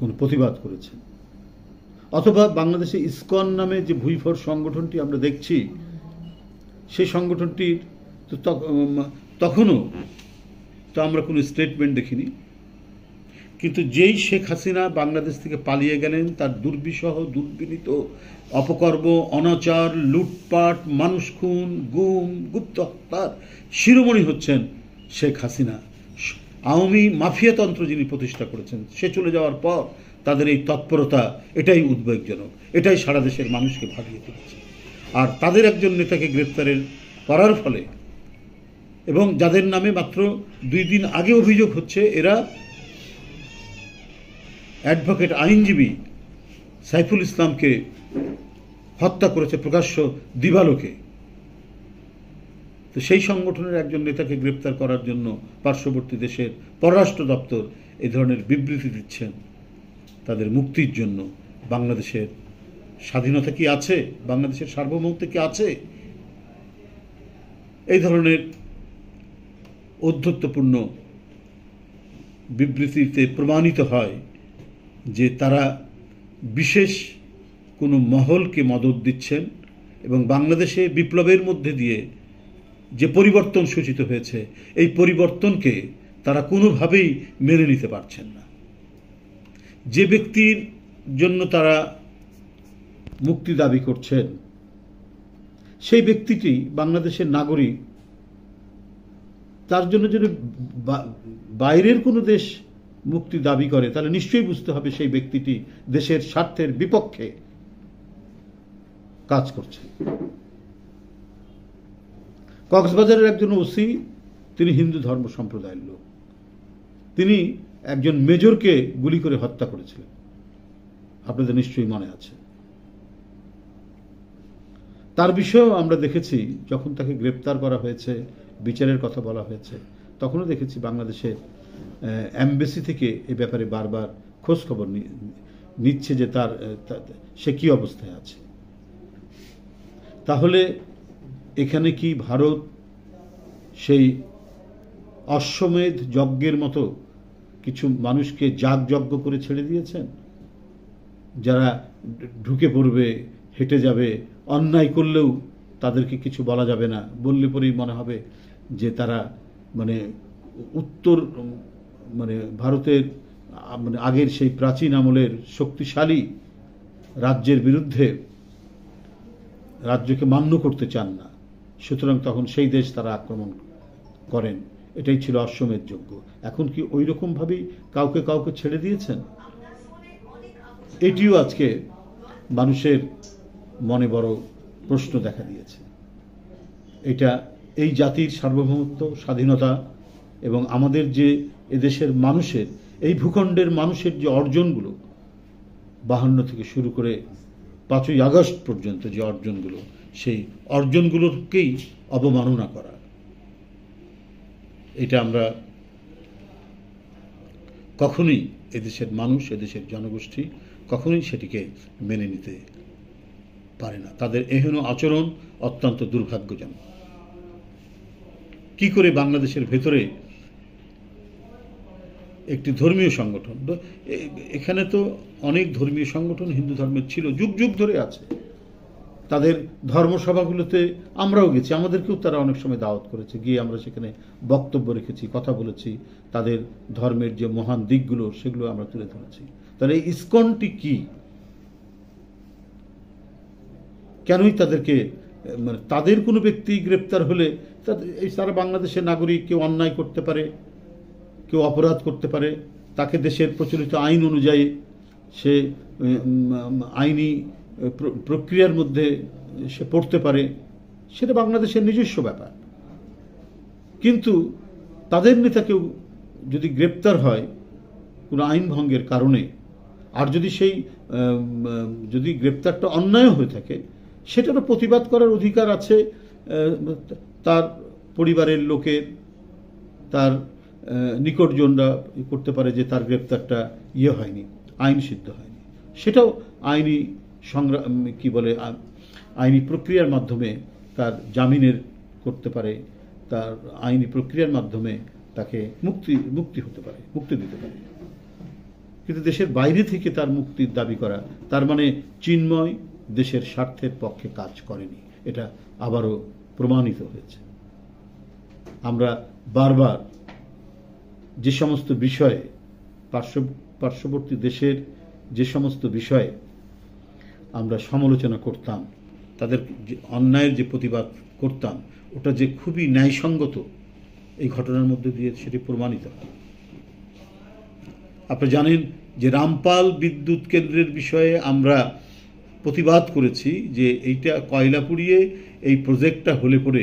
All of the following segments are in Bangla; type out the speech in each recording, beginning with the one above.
কোনো প্রতিবাদ করেছেন, অথবা বাংলাদেশে ইসকন নামে যে ভুইফর সংগঠনটি আমরা দেখছি, সেই সংগঠনটির তো তখনও তো আমরা কোনো স্টেটমেন্ট দেখিনি। কিন্তু যেই শেখ হাসিনা বাংলাদেশ থেকে পালিয়ে গেলেন, তার দুর্বিষহ দুর্বিনীত অপকর্ম, অনাচার, লুটপাট, মানুষ খুন, গুম, গুপ্ত হত্যার শিরোমণি হচ্ছেন শেখ হাসিনা। আওয়ামী মাফিয়াতন্ত্র যিনি প্রতিষ্ঠা করেছেন, সে চলে যাওয়ার পর তাদের এই তৎপরতা, এটাই উদ্বেগজনক, এটাই সারা দেশের মানুষকে ভাবিয়ে তুলেছে। আর তাদের একজন নেতাকে গ্রেপ্তারের করার ফলে, এবং যাদের নামে মাত্র 2 দিন আগে অভিযোগ হচ্ছে এরা অ্যাডভোকেট আইনজীবী সাইফুল ইসলামকে হত্যা করেছে প্রকাশ্য দিবালোকে। তো সেই সংগঠনের একজন নেতাকে গ্রেপ্তার করার জন্য পার্শ্ববর্তী দেশের পররাষ্ট্র দপ্তর এই ধরনের বিবৃতি দিচ্ছেন তাদের মুক্তির জন্য। বাংলাদেশের স্বাধীনতা কি আছে? বাংলাদেশের সার্বভৌমত্ব কি আছে? এই ধরনের ঔদ্ধত্যপূর্ণ বিবৃতিতে প্রমাণিত হয় যে তারা বিশেষ কোনো মহলকে মদদ দিচ্ছেন, এবং বাংলাদেশে বিপ্লবের মধ্যে দিয়ে যে পরিবর্তন সূচিত হয়েছে, এই পরিবর্তনকে তারা কোনোভাবেই মেনে নিতে পারছেন না। যে ব্যক্তির জন্য তারা মুক্তি দাবি করছেন, সেই ব্যক্তিটি বাংলাদেশের নাগরিক। তার জন্য যদি বাইরের কোনো দেশ মুক্তি দাবি করে, তাহলে নিশ্চয়ই বুঝতে হবে সেই ব্যক্তিটি দেশের স্বার্থের বিপক্ষে কাজ করছে। কক্সবাজারের একজন ওসি, তিনি হিন্দু ধর্ম সম্প্রদায়ের লোক, তিনি একজন মেজরকে গুলি করে হত্যা করেছিলেন, আপনাদের নিশ্চয়ই মনে আছে। তার বিষয়েও আমরা দেখেছি, যখন তাকে গ্রেপ্তার করা হয়েছে, বিচারের কথা বলা হয়েছে, তখনও দেখেছি বাংলাদেশের এমবেসি থেকে এ ব্যাপারে বারবার খোঁজ খবর নিচ্ছে যে সে কি অবস্থায় আছে। তাহলে এখানে কি ভারত সেই অশ্বমেধ যজ্ঞের মতো কিছু মানুষকে যাগযজ্ঞ করে ছেড়ে দিয়েছেন, যারা ঢুকে পড়বে, হেঁটে যাবে, অন্যায় করলেও তাদেরকে কিছু বলা যাবে না, বললে পরেই মনে হবে যে তারা ভারতের আগের সেই প্রাচীন আমলের শক্তিশালী রাজ্যের বিরুদ্ধে রাজ্যকে মান্য করতে চান না, সুতরাং তখন সেই দেশ তারা আক্রমণ করেন। এটাই ছিল অশ্বমেধ যজ্ঞ। এখন কি ওই রকম ভাবেই কাউকে কাউকে ছেড়ে দিয়েছেন? এটিও আজকে মানুষের মনে বড় প্রশ্ন দেখা দিয়েছে। এটা এই জাতির সার্বভৌমত্ব, স্বাধীনতা এবং আমাদের যে এদেশের মানুষের, এই ভূখণ্ডের মানুষের যে অর্জনগুলো 52 থেকে শুরু করে 5ই আগস্ট পর্যন্ত যে অর্জনগুলো, সেই অর্জনগুলোকেই অবমাননা করা, এটা আমরা কখনোই এদেশের মানুষ, এদেশের জনগোষ্ঠী কখনোই সেটিকে মেনে নিতে পারে না। তাদের এহেন আচরণ অত্যন্ত দুর্ভাগ্যজনক। কি করে বাংলাদেশের ভেতরে একটি ধর্মীয় সংগঠন, এখানে তো অনেক ধর্মীয় সংগঠন হিন্দু ধর্মের ছিল, যুগ যুগ ধরে আছে, তাদের ধর্মসভাগুলোতে আমরাও গেছি, আমাদেরকেও তারা অনেক সময় দাওয়াত করেছে, গিয়ে আমরা সেখানে বক্তব্য রেখেছি, কথা বলেছি, তাদের ধর্মের যে মহান দিকগুলো সেগুলো আমরা তুলে ধরেছি। তাহলে এই ইসকনটি কি? কেনই তাদেরকে তাদের কোনো ব্যক্তি গ্রেপ্তার হলে সারা বাংলাদেশের নাগরিক, কেউ অন্যায় করতে পারে, কেউ অপরাধ করতে পারে, তাকে দেশের প্রচলিত আইন অনুযায়ী সে আইনি প্রক্রিয়ার মধ্যে সে পড়তে পারে, সেটা বাংলাদেশের নিজস্ব ব্যাপার। কিন্তু তাদের নেতাকেও যদি গ্রেপ্তার হয় কোনো আইন ভঙ্গের কারণে, আর যদি গ্রেপ্তারটা অন্যায় হয়ে থাকে, সেটারও প্রতিবাদ করার অধিকার আছে তার পরিবারের লোকের, তার নিকটজনরা করতে পারে যে তার গ্রেপ্তারটা হয়নি, আইন সিদ্ধ হয়নি, সেটাও আইনি আইনি প্রক্রিয়ার মাধ্যমে তার জামিনের করতে পারে, তার আইনি প্রক্রিয়ার মাধ্যমে তাকে মুক্তি হতে পারে, মুক্তি দিতে পারে। কিন্তু দেশের বাইরে থেকে তার মুক্তির দাবি করা, তার মানে চিন্ময় দেশের স্বার্থের পক্ষে কাজ করেনি। এটা আবারও প্রমাণিত হয়েছে। আমরা বারবার যে সমস্ত বিষয়ে পার্শ্ববর্তী দেশের যে সমস্ত বিষয়ে আমরা সমালোচনা করতাম, তাদের যে অন্যায়ের যে প্রতিবাদ করতাম, ওটা যে খুবই ন্যায়সঙ্গত, এই ঘটনার মধ্যে দিয়ে সেটি প্রমাণিত হয়। আপনি জানেন যে রামপাল বিদ্যুৎ কেন্দ্রের বিষয়ে আমরা প্রতিবাদ করেছি যে এইটা কয়লা পুড়িয়ে এই প্রজেক্টটা হলে পরে,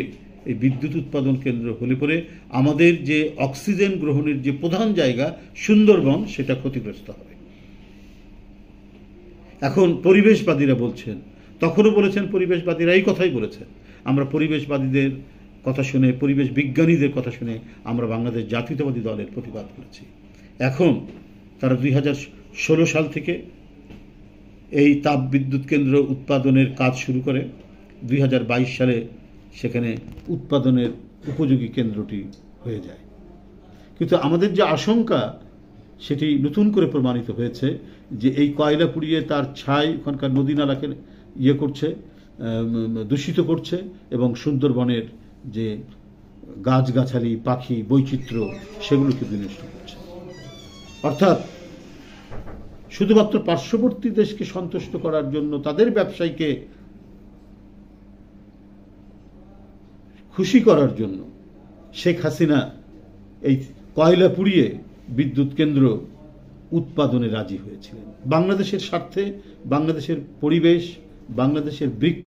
এই বিদ্যুৎ উৎপাদন কেন্দ্র হলে পরে আমাদের যে অক্সিজেন গ্রহণের যে প্রধান জায়গা সুন্দরবন, সেটা ক্ষতিগ্রস্ত হবে। এখন পরিবেশবাদীরা বলছেন, তখনও বলেছেন পরিবেশবাদীরা এই কথাই বলেছেন। আমরা পরিবেশবাদীদের কথা শুনে, পরিবেশ বিজ্ঞানীদের কথা শুনে আমরা বাংলাদেশ জাতীয়তাবাদী দলের প্রতিবাদ করেছি। এখন তারা 2016 সাল থেকে এই তাপ বিদ্যুৎ কেন্দ্র উৎপাদনের কাজ শুরু করে 2022 সালে সেখানে উৎপাদনের উপযোগী কেন্দ্রটি হয়ে যায়। কিন্তু আমাদের যে আশঙ্কা, সেটি নতুন করে প্রমাণিত হয়েছে যে এই কয়লা পুড়িয়ে তার ছাই ওখানকার নদী নালাকে করছে, দূষিত করছে, এবং সুন্দরবনের যে গাছগাছালি, পাখি বৈচিত্র্য, সেগুলোকে বিনষ্ট করছে। অর্থাৎ শুধুমাত্র পার্শ্ববর্তী দেশকে সন্তুষ্ট করার জন্য, তাদের ব্যবসায়ীকে খুশি করার জন্য শেখ হাসিনা এই কয়লা পুড়িয়ে বিদ্যুৎ কেন্দ্র উৎপাদনে রাজি হয়েছিলেন। বাংলাদেশের স্বার্থে, বাংলাদেশের পরিবেশ, বাংলাদেশের বৃক্ষ